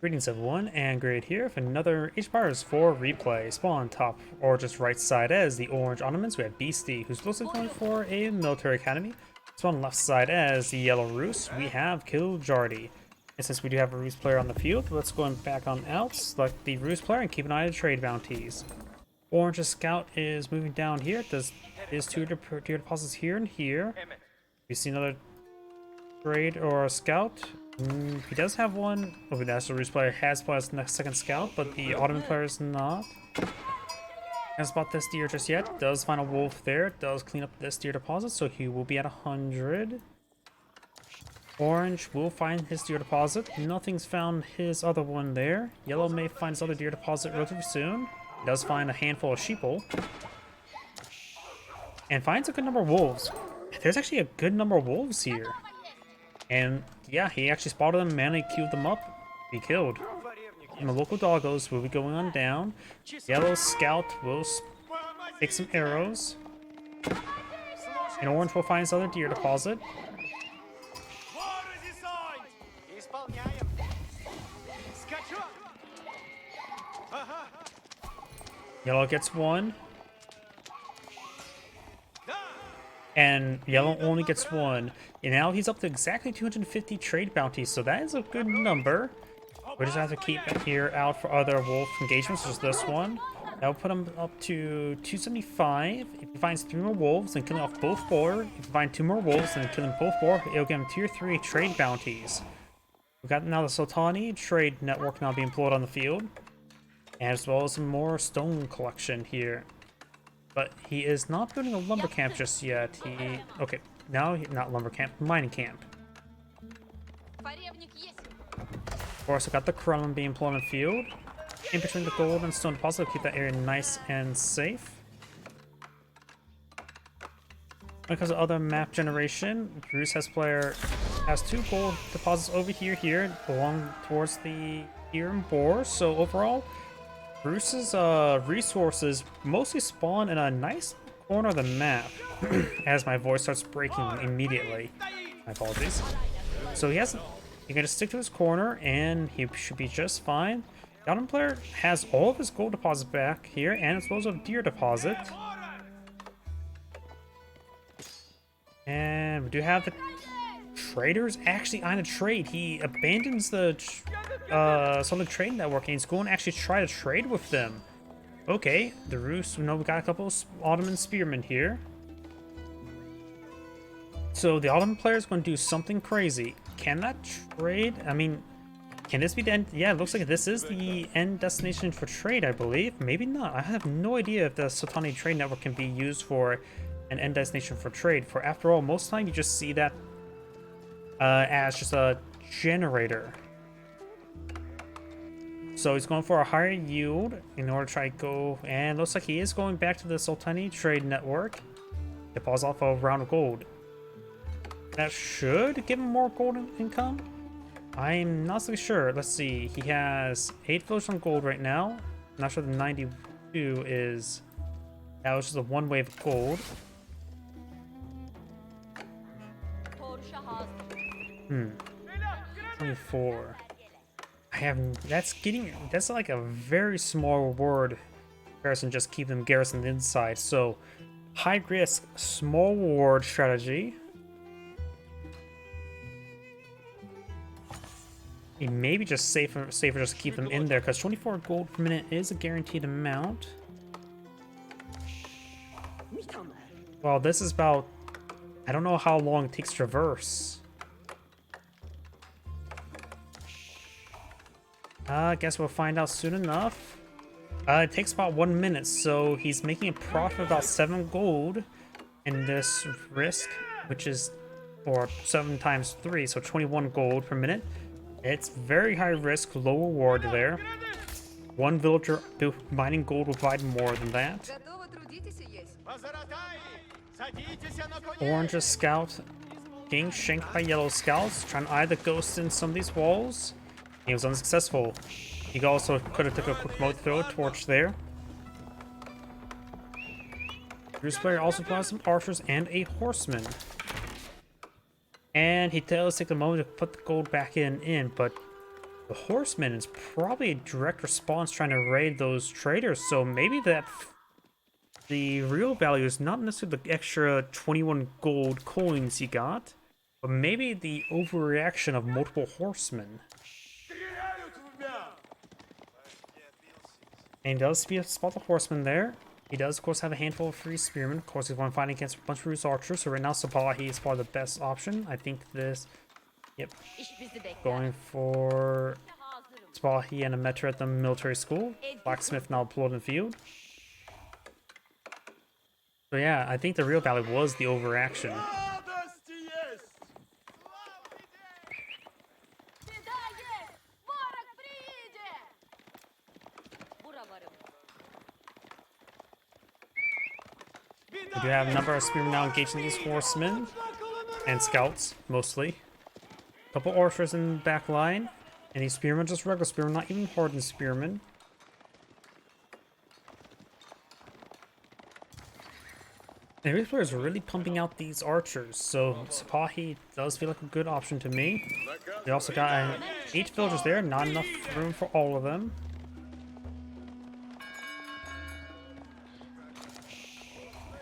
Greetings everyone, and Grade here with another H-Bars for replay. Spawn top or just right side as the orange Ottomans. We have Beasty, who's closely going for a military academy. Spawn left side as the yellow Roos, we have Kiljardi. And since we do have a Roos player on the field, let's go back on out, select the Roos player, and keep an eye on the trade bounties. Orange's scout is moving down here. There's two deer deposits here and here. We see another trade or a scout. He does have one. Oh, the National Roos player has plus next second scout, but the Ottoman player is not. Can't spot this deer just yet. Does find a wolf there. Does clean up this deer deposit, so he will be at 100. Orange will find his deer deposit. Nothing's found his other one there. Yellow may find his other deer deposit relatively soon. He does find a handful of sheeple. And finds a good number of wolves. There's actually a good number of wolves here. And yeah, he actually spotted them, manually queued them up, be killed. And the local doggos will be going on down. Yellow scout will take some arrows. And orange will find his other deer deposit. Yellow gets one. And yellow only gets one. And now he's up to exactly 250 trade bounties, so that is a good number. We just have to keep it here out for other wolf engagements, such as this one. That will put him up to 275. If he finds 3 more wolves, then killing off both boar. If he finds 2 more wolves, then killing both boar, it'll give him tier 3 trade bounties. We've got now the Sultani trade network now being employed on the field, as well as some more stone collection here. But he is not building a lumber camp just yet. Okay, now not lumber camp, mining camp. Of course, I got the Kremlin being employed on the field. In between the gold and stone deposit, keep that area nice and safe. Because of other map generation, Roos player has 2 gold deposits over here, along towards the deer and boar. So overall, Bruce's resources mostly spawn in a nice corner of the map. As my voice starts breaking immediately. My apologies. So he's gonna stick to his corner and he should be just fine. The Ottoman player has all of his gold deposits back here and as well as a deer deposit. And we do have the traders actually on a trade. He abandons the Southern Trade Network and he's going to actually try to trade with them. Okay, the Roos, we know we got a couple of Ottoman spearmen here. So the Ottoman player is going to do something crazy. Can that trade? I mean, can this be the end? Yeah, it looks like this is the end destination for trade, I believe. Maybe not. I have no idea if the Sultani Trade Network can be used for an end destination for trade. For after all, most of the time you just see that as just a generator. So he's going for a higher yield in order to try to go, and looks like he is going back to the Sultani Trade Network. Deposit off a round of gold. That should give him more gold income. I'm not so sure. Let's see. He has 8 villages on gold right now. I'm not sure the 92 is. That was just a 1 wave of gold. 24. That's like a very small reward comparison, just keep them garrisoned inside. So high risk, small reward strategy. It may be just safer just keep them in there because 24 gold per minute is a guaranteed amount. Well, this is about, I don't know how long it takes to traverse. I guess we'll find out soon enough. It takes about 1 minute, so he's making a profit of about 7 gold in this risk, which is, or 7 times 3, so 21 gold per minute. It's very high risk, low reward there. 1 villager mining gold will provide more than that. Orange's scout getting shanked by yellow scouts, trying to eye the ghosts in some of these walls. He was unsuccessful. He also could have took a quick mode throw torch there. Roos player also plays some archers and a horseman. And he does take a moment to put the gold back in, but The horseman is probably a direct response trying to raid those traders, so maybe the real value is not necessarily the extra 21 gold coins he got, but maybe the overreaction of multiple horsemen. And he does spot the horseman there. He does, of course, have a handful of free spearmen. Of course, he's one fighting against a bunch of Rus archers, so right now Sabahi is probably the best option. I think this... Yep. Going for Sabahi and a Metra at the military school. Blacksmith now deployed in the field. So yeah, I think the real value was the overaction. We do have a number of spearmen now engaging these horsemen and scouts, mostly. A couple archers in the back line, and these spearmen, just regular spearmen, not even hardened spearmen. And these players are really pumping out these archers, so Sabahi does feel like a good option to me. We also got 8 villagers there, not enough room for all of them.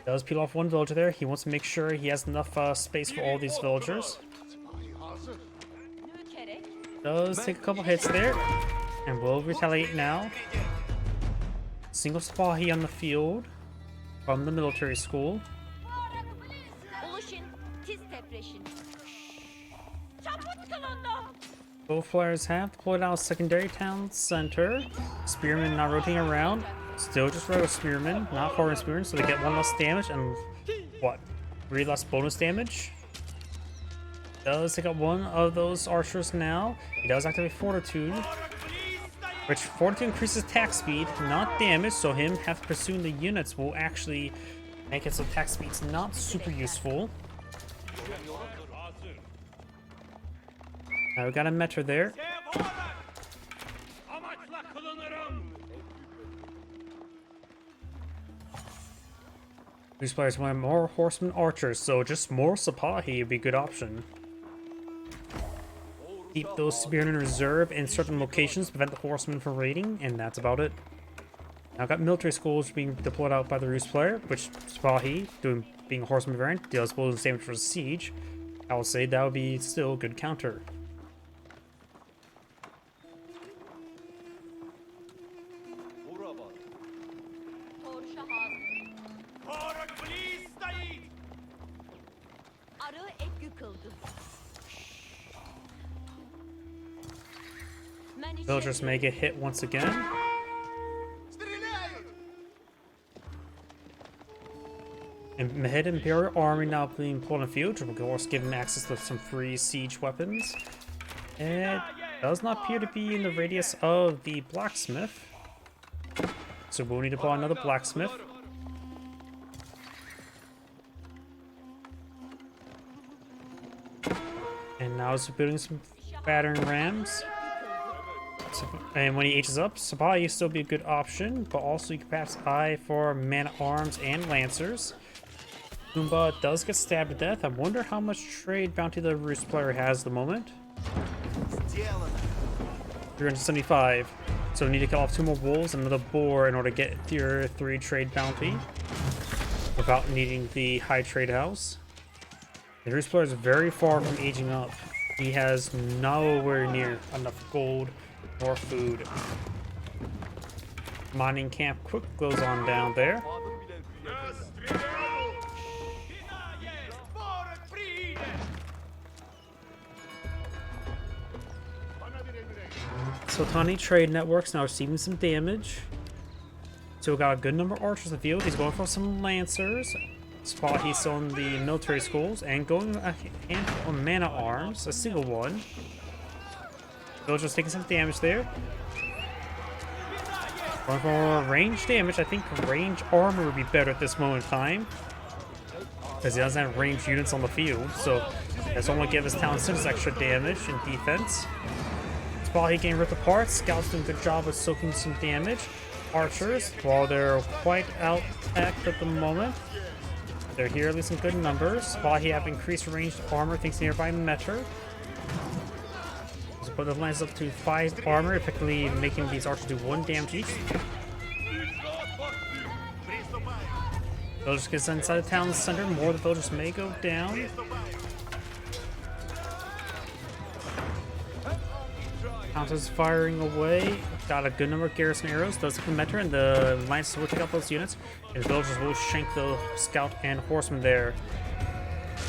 Does peel off one villager there. He wants to make sure he has enough space for all these villagers. Does take a couple hits there, and will retaliate now. Single Sabahi on the field from the military school. Both players have deployed out secondary town center. Spearmen now rotating around. Still just regular spearmen, not hardened spearmen, so they get 1 less damage and what? 3 less bonus damage. Does take out one of those archers now. He does activate Fortitude, which Fortitude increases attack speed, not damage, so him have to pursue the units will actually make it so attack speed's not super useful. Now we got a Metra there. These players want more horsemen archers, so just more Sabahi would be a good option. Keep those spearmen in reserve in certain locations to prevent the horsemen from raiding, and that's about it. Now I've got military schools being deployed out by the Rus player, which Sabahi, being a horseman variant, deals bonus damage for siege. I will say that would be still a good counter. Villagers may get hit once again. And Mahid Imperial Army now being pulled in the field, which will of course give him access to some free siege weapons. It does not appear to be in the radius of the blacksmith, so we'll need to pull another blacksmith. And now he's building some battering rams. And when he ages up, Sabahi will still be a good option, but also you can perhaps eye for man-at-arms and lancers. Goomba does get stabbed to death. I wonder how much trade bounty the Rus player has at the moment. 375. So we need to kill off 2 more wolves and another boar in order to get tier 3 trade bounty without needing the high trade house. The Rus player is very far from aging up. He has nowhere near enough gold or food. Mining camp quick goes on down there. So Tani trade networks now receiving some damage. So we got a good number of archers in the field. He's going for some lancers. Spot he's still in the military schools and going a handful of mana arms, a single one. Villagers taking some damage there. Going for range damage. I think range armor would be better at this moment in time, because he doesn't have ranged units on the field, so that's only give his town citizens extra damage and defense. Spot he getting ripped apart. Scouts doing a good job of soaking some damage. Archers, while they're quite out-attacked at the moment, they're here at least in good numbers. While he have increased ranged armor thanks to nearby Metra. put the lance up to 5 armor, effectively making these archers do 1 damage each. Villagers get inside the town center, more of the villagers may go down. Counters firing away. Got a good number of garrison arrows. Those come Metra, and the Lancers will take out those units. And the villagers will shank the scout and horseman there.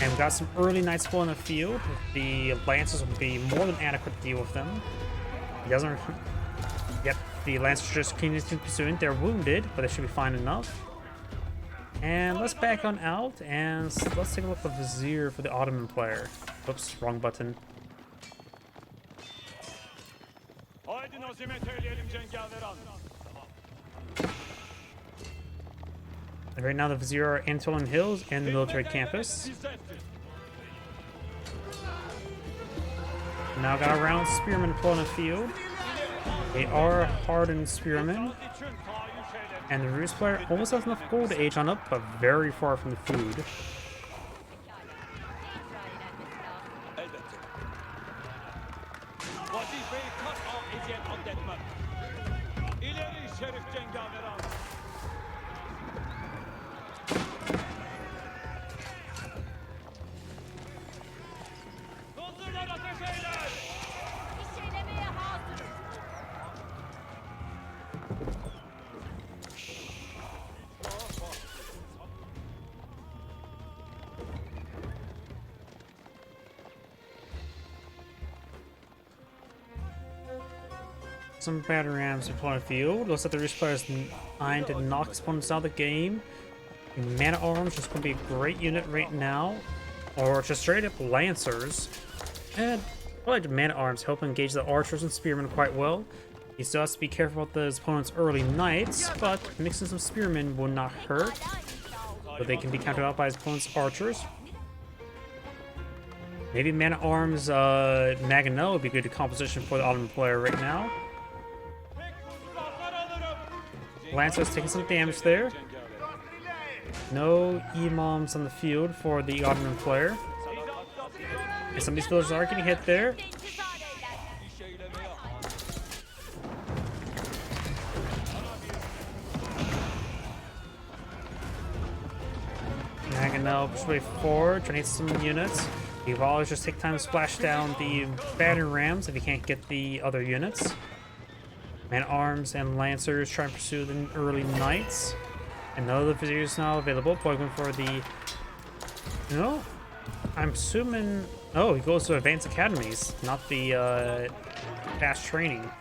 And we got some early knights full in the field. The Lancers will be more than adequate to deal with them. He doesn't. Yep, the Lancers just continue pursuing. They're wounded, but they should be fine enough. And let's back on out, and let's take a look at the Vizier for the Ottoman player. Oops, wrong button. And right now the Vizier are Antolin Hills and the military campus. Now got a round spearmen pulling the field. They are hardened spearmen. And the Rus player almost has enough gold to age on up, but very far from the food. Some batter rams in the field. Looks like the Rus players trying to knock opponents out of the game. Mana Arms is going to be a great unit right now. Or just straight up Lancers. And I like Mana Arms help engage the archers and spearmen quite well. He still has to be careful with his opponent's early knights, but mixing some spearmen will not hurt. But they can be countered out by his opponent's archers. Maybe Mana Arms Maganel would be good composition for the Ottoman player right now. Lancer's taking some damage there. No imams on the field for the Ottoman player. And some of these villagers are getting hit there. Maganel push way forward, trying to hit some units. You will always just take time to splash down the battering rams if you can't get the other units. Man Arms and Lancers try and pursue the early knights. And none of the Viziers is now available. Probably going for the... No? I'm assuming... Oh, he goes to Advanced Academies, not the fast training.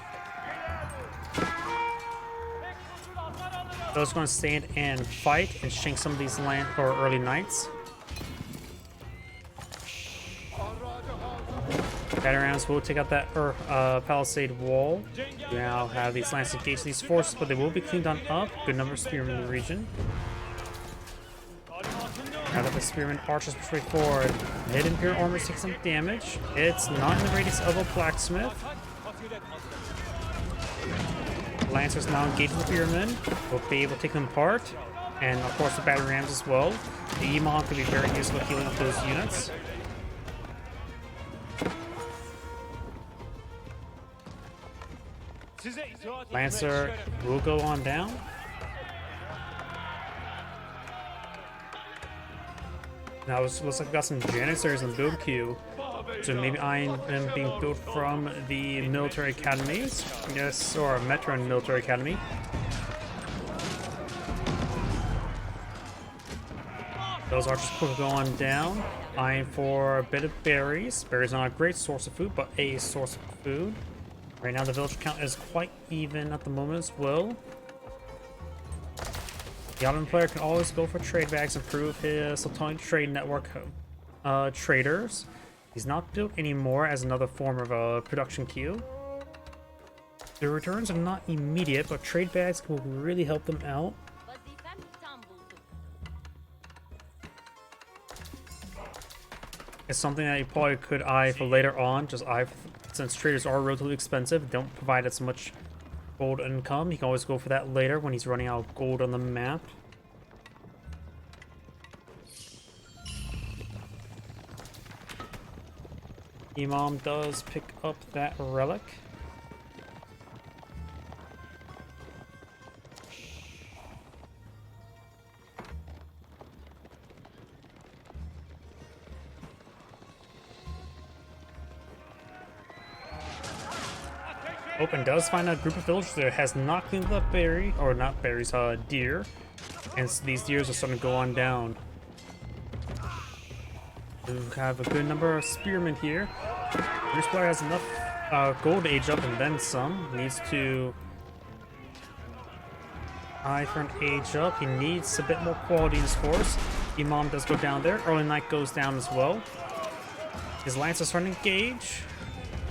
Those going to stand and fight and shank some of these early knights. Batarams will take out that palisade wall. We now have these lances engage these forces, but they will be cleaned on up. Good number of spearmen in the region. Now that the spearmen archers push way forward, mid Imperial armor takes some damage. It's not in the radius of a blacksmith. Lancers now engaging the spearmen. Will be able to take them apart. And of course the battery rams as well. The Imam could be very useful healing up those units. Lancer will go on down. Now it looks like we got some Janissaries in build queue. So maybe I'm being built from the military academies. Yes, or Metro and military academy. Those archers will go on down. Eyeing for a bit of berries. Berries are not a great source of food, but a source of food. Right now the villager count is quite even at the moment as well. The Ottoman player can always go for trade bags and prove his Sultanic trade network traders. He's not built anymore as another form of a production queue. The returns are not immediate, but trade bags will really help them out. It's something that you probably could eye for later on, since traders are relatively expensive, don't provide as much gold income. You can always go for that later when he's running out of gold on the map. Imam does pick up that relic. Open does find a group of villagers that has not cleaned up berry, or not berries, deer. And these deers are starting to go on down. We have a good number of spearmen here. This player has enough gold to age up and then some. Needs to eye for an age up. He needs a bit more quality in his force. Imam does go down there. Early Knight goes down as well. His Lancers starting to engage.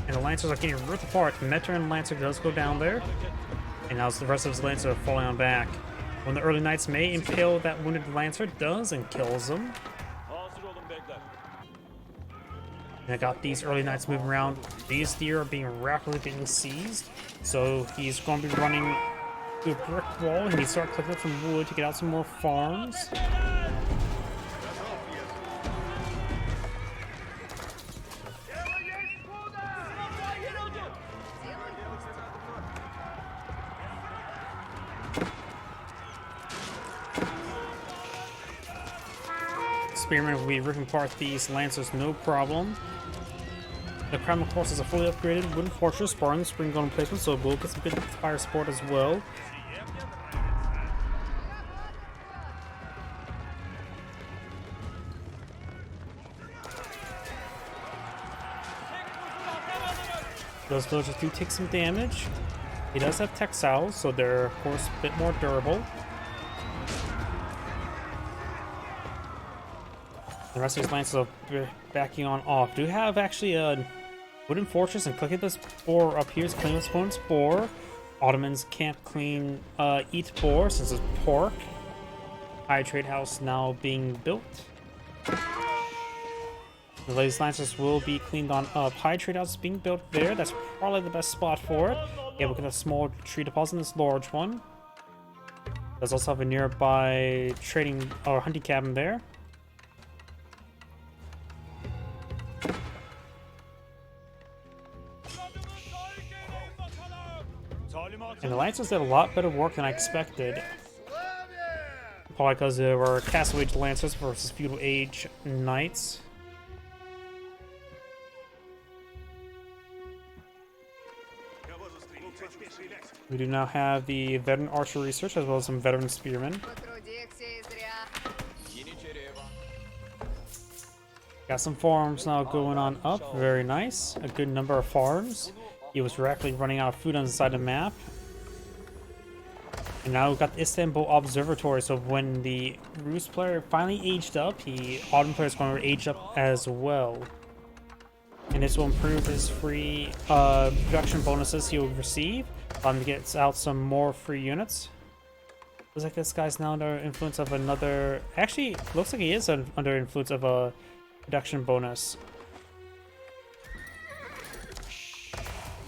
And the Lancers are getting ripped apart. Metra and Lancer does go down there. And now the rest of his Lancers are falling on back. When the Early Knights may impale that wounded Lancer, does and kills him. And I got these Early Knights moving around. These deer are rapidly being seized. So he's going to be running to a brick wall. And he starts clicking up some wood to get out some more farms. Spearmen will be ripping apart these Lancers, no problem. The Crown, of course, is a fully upgraded wooden fortress, barring the spring gun placement, so we'll get some good fire support as well. Those villagers do take some damage. He does have textiles, so they're, of course, a bit more durable. The rest of these Lancers are backing on off. Do have actually a wooden fortress, and clicking this boar up here is cleaning this opponent's boar. Ottomans can't eat boar since it's pork. High trade house now being built. The latest Lancers will be cleaned on up. High trade house is being built there. That's probably the best spot for it. Yeah, we'll get a small tree deposit in this large one. There's also have a nearby trading or hunting cabin there. And the Lancers did a lot better work than I expected. Probably because there were Castle Age Lancers versus Feudal Age Knights. We do now have the veteran archer research as well as some veteran spearmen. Got some farms now going on up. Very nice. A good number of farms. He was rapidly running out of food on the side of the map. And now we've got the Istanbul Observatory, so when the Rus player finally aged up, the Ottoman player is going to age up as well. And this will improve his free production bonuses he will receive. Allow him to get out some more free units. Looks like this guy's now under influence of another... Actually, looks like he is under influence of a production bonus.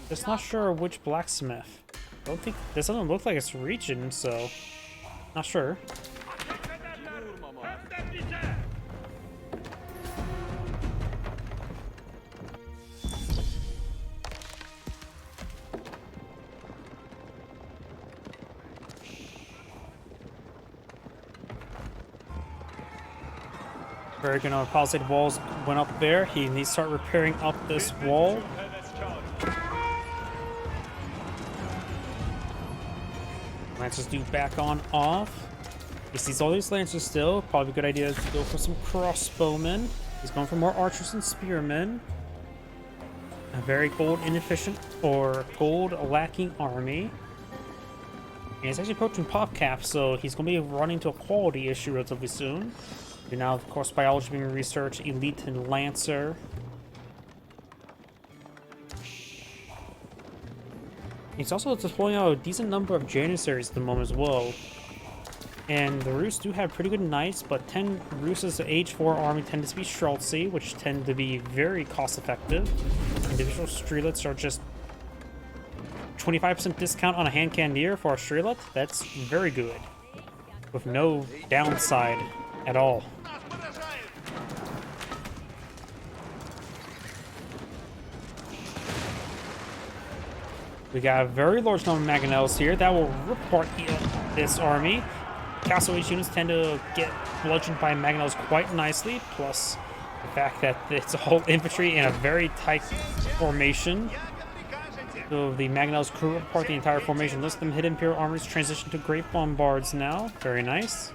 Just not sure which blacksmith. I don't think this doesn't look like it's reaching, so not sure. Very good. Palisade walls went up there. He needs to start repairing up this wall. Lancers do back on off. He sees all these Lancers still. Probably a good idea to go for some crossbowmen. He's going for more archers and spearmen. A very gold inefficient or gold lacking army. And he's actually approaching pop cap, so he's going to be running into a quality issue relatively soon. And now, of course, biology being researched, elite and Lancer. He's also deploying out a decent number of Janissaries at the moment as well. And the Rus do have pretty good knights, but 10 Rus's Age 4 army tend to be Schultzy, which tend to be very cost effective. Individual Strelets are just 25% discount on a hand cannoneer for a Strelet. That's very good, with no downside at all. We got a very large number of mangonels here that will rip apart this army. Castle Age units tend to get bludgeoned by mangonels quite nicely, plus the fact that it's all infantry in a very tight formation. So the mangonels crew rip apart the entire formation. Let them hit Imperial armies, transition to Great Bombards now. Very nice.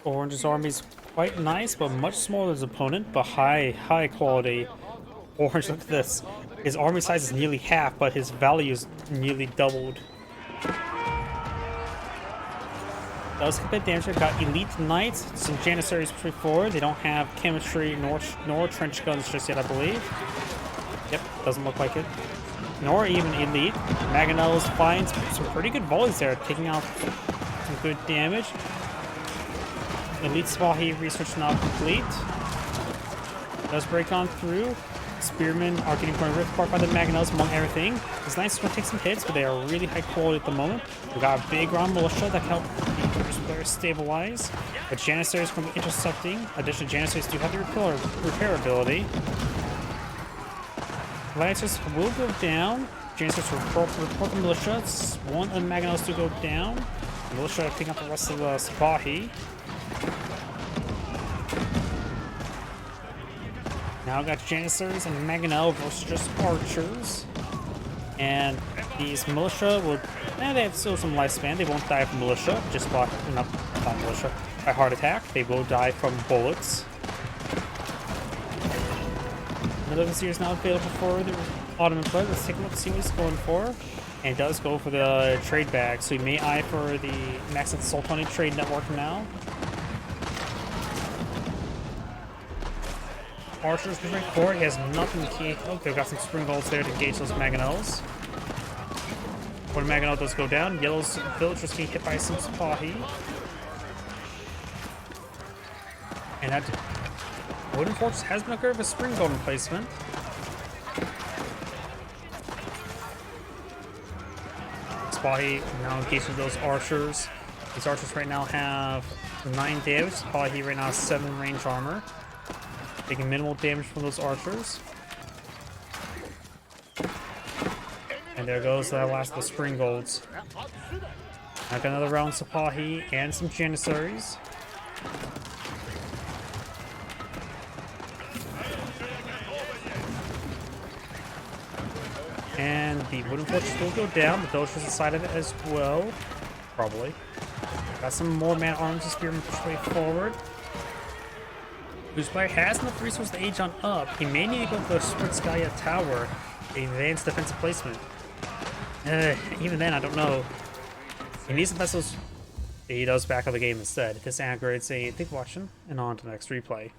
Orange's army is quite nice, but much smaller than his opponent, but high quality. Orange, look at this. His army size is nearly half, but his value is nearly doubled. Does a bit of damage. Got elite knights, some janissaries before. They don't have chemistry nor trench guns just yet, I believe. Yep, doesn't look like it. Nor even elite. Mangonels finds some pretty good volleys there, taking out some good damage. Elite Spahi research now complete. Does break on through. Spearmen are getting ripped apart by the mangonels among everything. His knights are going to take some hits, but they are really high quality at the moment. We got a big round militia that can help the British players stabilize. But janissaries from intercepting. Additionally, janissaries do have the repair ability. Lancers will go down. Janissaries report the militia. One of the mangonels to go down. The militia are picking up the rest of the Spahi. Now got Janissaries and Mangonel versus just archers. And these militia will... they have still some lifespan. They won't die from militia, just by... not militia. By heart attack. They will die from bullets. Another Vizier is now available for the Ottoman player. Let's take a look and see what he's going for. And he does go for the trade bag, so he may eye for the Maxent Sultani trade network now. Archers moving forward. He has nothing key. Okay, got some spring bolts there to engage those mangonels. When mangonel does go down, yellow's villagers getting hit by some Spahi. And that wooden fortress has been a bit of a spring bolt replacement. Spahi now engaging those archers. These archers right now have 9 damage. Spahi right now has 7 range armor. Taking minimal damage from those archers. And there goes the last of the spring golds. Now got another round of Spahi and some Janissaries. And the wooden fortress will go down. The villagers inside of it as well. Probably. Got some more man-arms and spearmen push way forward. Whose player has enough resources to age on up. He may need to go for the Spritskaya Tower, the advanced defensive placement. Even then, I don't know. He needs some vessels. He does back up the game instead. This aggravates a... Thank you for watching, and on to the next replay.